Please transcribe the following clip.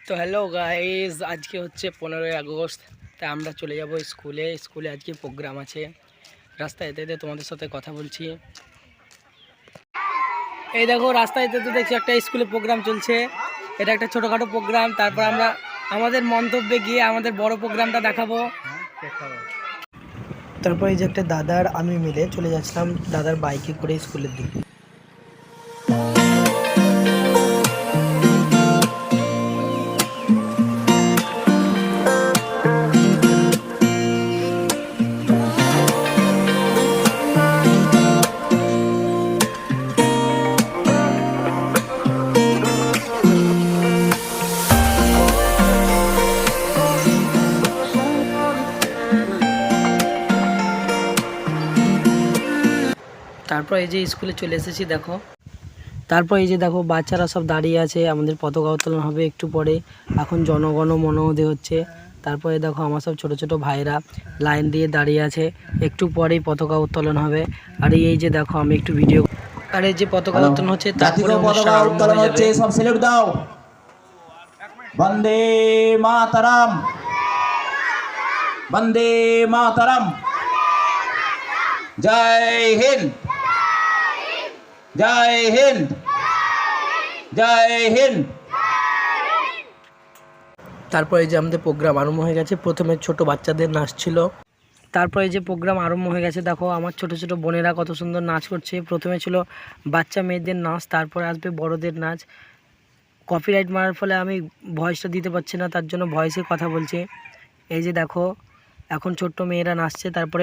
তো hello guys, আজকে হচ্ছে 15ই আগস্ট। তাই আমরা চলে যাব স্কুলে আজকে প্রোগ্রাম আছে। রাস্তায় যেতে যেতে তোমাদের সাথে কথা বলছি। এই দেখো, রাস্তায় যেতে যেতে দেখছি একটা স্কুলে প্রোগ্রাম চলছে। এটা একটা ছোটোখাটো প্রোগ্রাম। তারপর আমরা আমাদের মন্তব্যে গিয়ে আমাদের বড় প্রোগ্রামটা দেখাবো। তারপর এই যে একটা দাদার আমি মিলে চলে যাচ্ছিলাম দাদার বাইকে করে স্কুলের দিকে। তারপর এই যে স্কুলে চলে এসেছি দেখো। তারপর এই যে দেখো বাচ্চারা সব দাঁড়িয়ে আছে, আমাদের পতাকা উত্তোলন হবে একটু পরে। এখন জনগণ মনোধি হচ্ছে। তারপরে দেখো আমার সব ছোট ছোট ভাইরা লাইন দিয়ে দাঁড়িয়ে আছে, একটু পরেই পতাকা উত্তোলন হবে। আর এই যে দেখো আমি একটু ভিডিও, আর এই যে পতাকা উত্তোলন হচ্ছে, তারপরে অনুষ্ঠান আরম্ভ হয়ে যাবে। সব স্যালুট দাও। বন্দে মাতরম, বন্দে মাতরম, জয় হিন্দ, জয় হিন্দ, জয় হিন্দ। তারপরে এই যে আমাদের প্রোগ্রাম আরম্ভ হয়ে গেছে। প্রথমে ছোট বাচ্চাদের নাচ ছিল। তারপরে এই যে প্রোগ্রাম আরম্ভ হয়ে গেছে, দেখো আমার ছোট ছোট বোনেরা কত সুন্দর নাচ করছে। প্রথমে ছিল বাচ্চা মেয়েদের নাচ, তারপরে আসবে বড়দের নাচ। কপিরাইট মারার ফলে আমি ভয়েসটা দিতে পারছি না, তার জন্য ভয়েসে কথা বলছি। এই যে দেখো এখন ছোট্ট মেয়েরা নাচছে। তারপরে